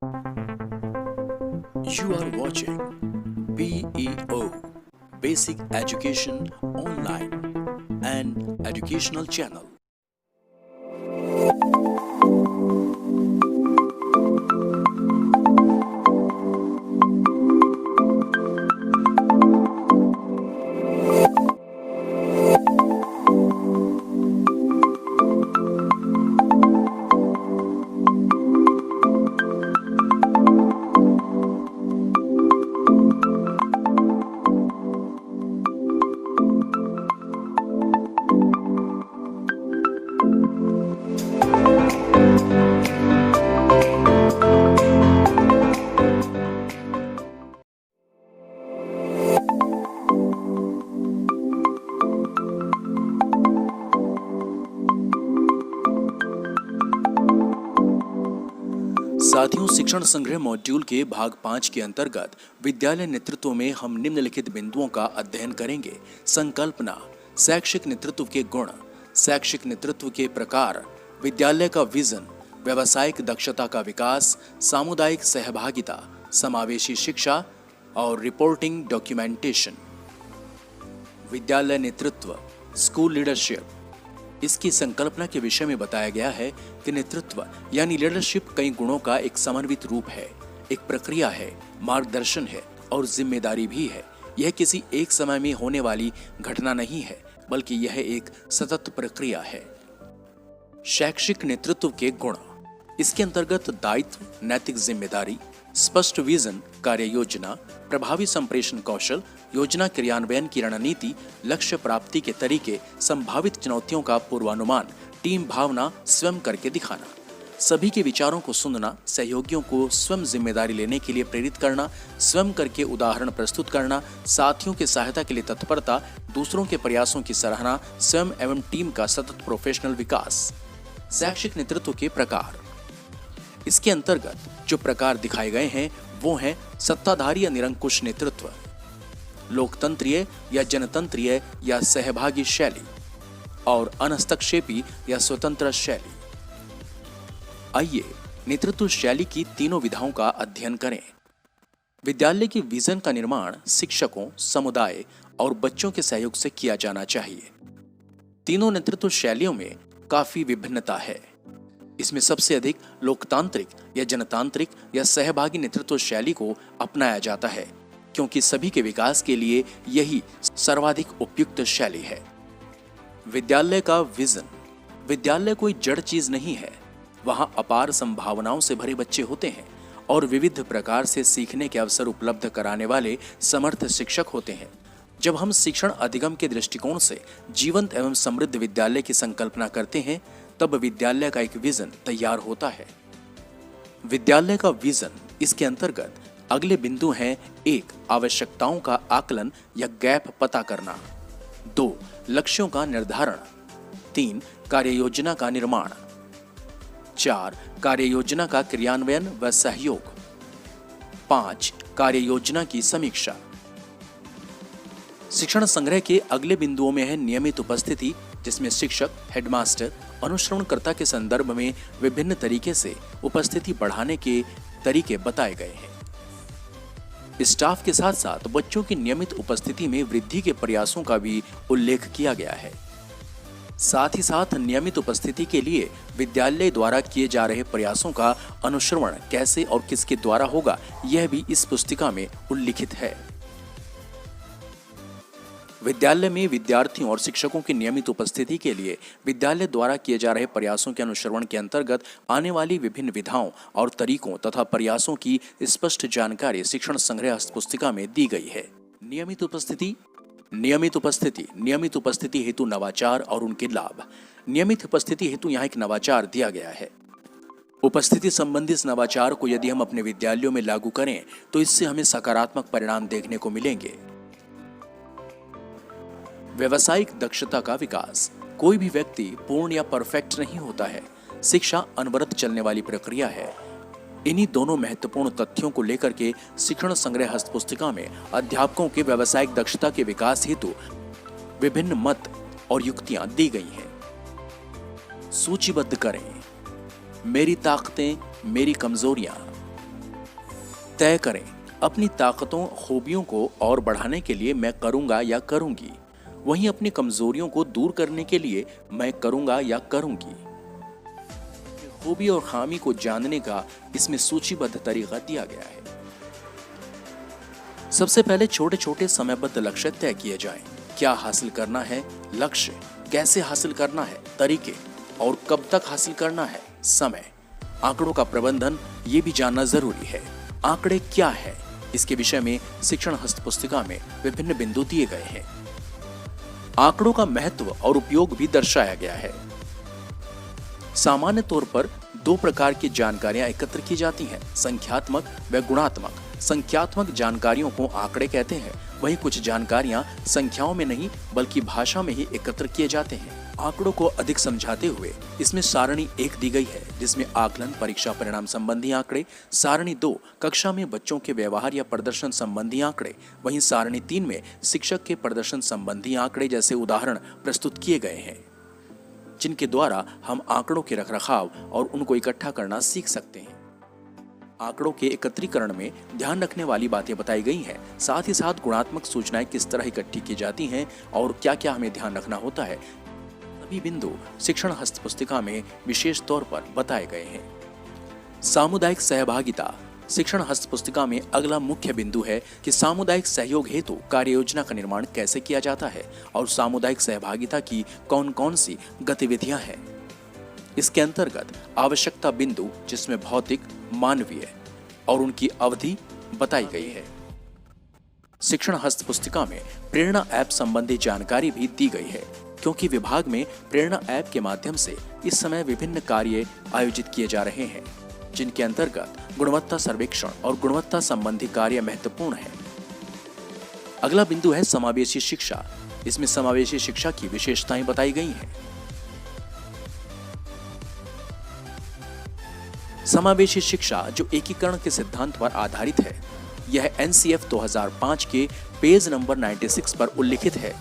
You are watching BEO Basic Education Online, an educational channel. साथियों, शिक्षण संग्रह module के भाग 5 के अंतर्गत विद्यालय नेतृत्व में हम निम्नलिखित बिंदुओं का अध्ययन करेंगे। संकल्पना, शैक्षिक नेतृत्व के गुण, शैक्षिक नेतृत्व के प्रकार, विद्यालय का विजन, व्यावसायिक दक्षता का विकास, सामुदायिक सहभागिता, समावेशी शिक्षा और रिपोर्टिंग डॉक्यूमेंटेशन। विद्यालय नेतृत्व, स्कूल लीडरशिप। इसकी संकल्पना के विषय में बताया गया है कि नेतृत्व यानी लीडरशिप कई गुणों का एक समन्वित रूप है, एक प्रक्रिया है, मार्गदर्शन है और जिम्मेदारी भी है। यह किसी एक समय में होने वाली घटना नहीं है, बल्कि यह एक सतत प्रक्रिया है। शैक्षिक नेतृत्व के गुण। इसके अंतर्गत दायित्व, नैतिक जिम्मेदारी, स्पष्ट विजन, कार्य योजना, प्रभावी संप्रेषण कौशल, योजना क्रियान्वयन की रणनीति, लक्ष्य प्राप्ति के तरीके, संभावित चुनौतियों का पूर्वानुमान, टीम भावना, स्वयं करके दिखाना, सभी के विचारों को सुनना, सहयोगियों को स्वयं जिम्मेदारी लेने के लिए प्रेरित करना, स्वयं करके उदाहरण प्रस्तुत करना, साथियों की सहायता के लिए तत्परता, दूसरों के प्रयासों की सराहना, स्वयं एवं टीम का सतत प्रोफेशनल विकास। शैक्षिक नेतृत्व के प्रकार। इसके अंतर्गत जो प्रकार दिखाए गए हैं वो हैं सत्ताधारी या निरंकुश नेतृत्व, लोकतंत्रीय या जनतंत्रीय या सहभागी शैली और अनहस्तक्षेपी या स्वतंत्र शैली। आइए नेतृत्व शैली की तीनों विधाओं का अध्ययन करें। विद्यालय की विजन का निर्माण शिक्षकों, समुदाय और बच्चों के सहयोग से किया जाना चाहिए। तीनों नेतृत्व शैलियों में काफी विभिन्नता है। इसमें सबसे अधिक लोकतांत्रिक या जनतांत्रिक या सहभागी नेतृत्व शैली को अपनाया जाता है, क्योंकि सभी के विकास के लिए यही सर्वाधिक उपयुक्त शैली है। विद्यालय का विजन। विद्यालय कोई जड़ चीज नहीं है। वहां अपार संभावनाओं से भरे बच्चे होते हैं और विविध प्रकार से सीखने के अवसर उपलब्ध कराने वाले समर्थ शिक्षक होते हैं। जब हम शिक्षण अधिगम के दृष्टिकोण से जीवंत एवं समृद्ध विद्यालय की संकल्पना करते हैं, तब विद्यालय का एक विजन तैयार होता है। विद्यालय का विजन। इसके अंतर्गत अगले बिंदु हैं: 1. आवश्यकताओं का आकलन या गैप पता करना। 2. लक्ष्यों का निर्धारण। 3. कार्ययोजना का निर्माण। 4. कार्ययोजना का क्रियान्वयन व सहयोग। 5. कार्ययोजना की समीक्षा। शिक्षण संग्रह के अगले बिंदुओं में है नियमित उपस्थिति, जिसमें शिक्षक, हेडमास्टर, अनुश्रवणकर्ता के संदर्भ में विभिन्न तरीके से उपस्थिति बढ़ाने के तरीके बताए गए हैं। स्टाफ के साथ साथ बच्चों की नियमित उपस्थिति में वृद्धि के प्रयासों का भी उल्लेख किया गया है। साथ ही साथ नियमित उपस्थिति के लिए विद्यालय द्वारा किए जा रहे प्रयासों का अनुश्रवण कैसे और किसके द्वारा होगा, यह भी इस पुस्तिका में उल्लिखित है। विद्यालय में विद्यार्थियों और शिक्षकों की नियमित उपस्थिति के लिए विद्यालय द्वारा किए जा रहे प्रयासों के अनुश्रवण के अंतर्गत आने वाली विभिन्न विधाओं और तरीकों तथा प्रयासों की स्पष्ट जानकारी शिक्षण संग्रह पुस्तिका में दी गई है। नियमित उपस्थिति। नियमित उपस्थिति हेतु नवाचार और उनके लाभ। नियमित उपस्थिति हेतु यहाँ एक नवाचार दिया गया है। उपस्थिति संबंधी इस नवाचार को यदि हम अपने विद्यालयों में लागू करें तो इससे हमें सकारात्मक परिणाम देखने को मिलेंगे। व्यावसायिक दक्षता का विकास। कोई भी व्यक्ति पूर्ण या परफेक्ट नहीं होता है। शिक्षा अनवरत चलने वाली प्रक्रिया है। इन्हीं दोनों महत्वपूर्ण तथ्यों को लेकर के शिक्षण संग्रह हस्तपुस्तिका में अध्यापकों के व्यावसायिक दक्षता के विकास हेतु विभिन्न मत और युक्तियां दी गई हैं। सूचीबद्ध करें। मेरी ताकतें, मेरी कमजोरियां। तय करें, अपनी ताकतों खूबियों को और बढ़ाने के लिए मैं करूंगा या करूंगी, वहीं अपनी कमजोरियों को दूर करने के लिए मैं करूंगा या करूंगी। खूबी और खामी को जानने का इसमें सूचीबद्ध तरीका दिया गया है। सबसे पहले छोटे छोटे समयबद्ध लक्ष्य तय किए जाएं। क्या हासिल करना है, लक्ष्य कैसे हासिल करना है, तरीके और कब तक हासिल करना है, समय। आंकड़ों का प्रबंधन ये भी जानना जरूरी है। आंकड़े क्या है, इसके विषय में शिक्षण हस्तपुस्तिका में विभिन्न बिंदु दिए गए हैं। आंकड़ों का महत्व और उपयोग भी दर्शाया गया है। सामान्य तौर पर दो प्रकार की जानकारियां एकत्र की जाती हैं, संख्यात्मक व गुणात्मक। संख्यात्मक जानकारियों को आंकड़े कहते हैं, वहीं कुछ जानकारियां संख्याओं में नहीं बल्कि भाषा में ही एकत्र किए जाते हैं। आंकड़ों को अधिक समझाते हुए इसमें सारणी 1 दी गई है, जिसमें आकलन परीक्षा परिणाम संबंधी आंकड़े, सारणी 2 कक्षा में बच्चों के व्यवहार या प्रदर्शन संबंधी आंकड़े, वहीं सारणी 3 में शिक्षक के प्रदर्शन संबंधी आंकड़े जैसे उदाहरण प्रस्तुत किए गए हैं, जिनके द्वारा हम आंकड़ों के रखरखाव और उनको इकट्ठा करना सीख सकते हैं। आंकड़ों के एकत्रीकरण में ध्यान रखने वाली बातें बताई गई हैं। साथ ही साथ गुणात्मक सूचनाएं किस तरह इकट्ठी की जाती हैं और क्या क्या हमें ध्यान रखना होता है, सभी बिंदु शिक्षण हस्तपुस्तिका में विशेष तौर पर बताए गए हैं। सामुदायिक सहभागिता शिक्षण हस्तपुस्तिका में अगला मुख्य बिंदु है कि सामुदायिक सहयोग हेतु कार्य योजना का निर्माण कैसे किया जाता है और सामुदायिक सहभागिता की कौन कौन सी गतिविधियां हैं। इसके अंतर्गत आवश्यकता बिंदु, जिसमें भौतिक, मानवीय और उनकी अवधि बताई गई है। शिक्षण हस्तपुस्तिका में प्रेरणा ऐप संबंधी जानकारी भी दी गई है, क्योंकि विभाग में प्रेरणा ऐप के माध्यम से इस समय विभिन्न कार्य आयोजित किए जा रहे हैं, जिनके अंतर्गत गुणवत्ता सर्वेक्षण और गुणवत्ता संबंधी कार्य महत्वपूर्ण है। अगला बिंदु है समावेशी शिक्षा। इसमें समावेशी शिक्षा की विशेषताएं बताई गई हैं। समावेशी शिक्षा जो एकीकरण के सिद्धांत पर आधारित है, यह NCF 2005 के पेज नंबर 96 पर उल्लिखित है।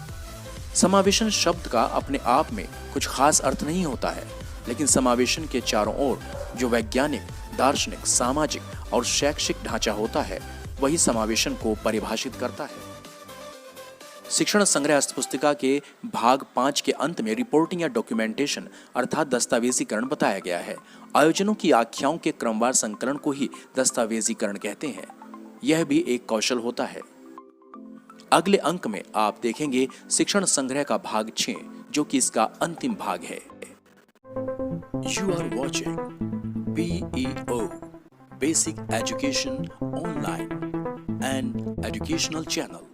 समावेशन शब्द का अपने आप में कुछ खास अर्थ नहीं होता है, लेकिन समावेशन के चारों ओर जो वैज्ञानिक, दार्शनिक, सामाजिक और शैक्षिक ढांचा होता है, वही समावेशन को परिभाषित करता है। शिक्षण संग्रह हस्तपुस्तिका के भाग 5 के अंत में रिपोर्टिंग या डॉक्यूमेंटेशन अर्थात दस्तावेजीकरण बताया गया है। आयोजनों की आख्याओं के क्रमवार संकलन को ही दस्तावेजीकरण कहते हैं। यह भी एक कौशल होता है। अगले अंक में आप देखेंगे शिक्षण संग्रह का भाग 6, जो कि इसका अंतिम भाग है। You are watching BEO basic education online and educational channel.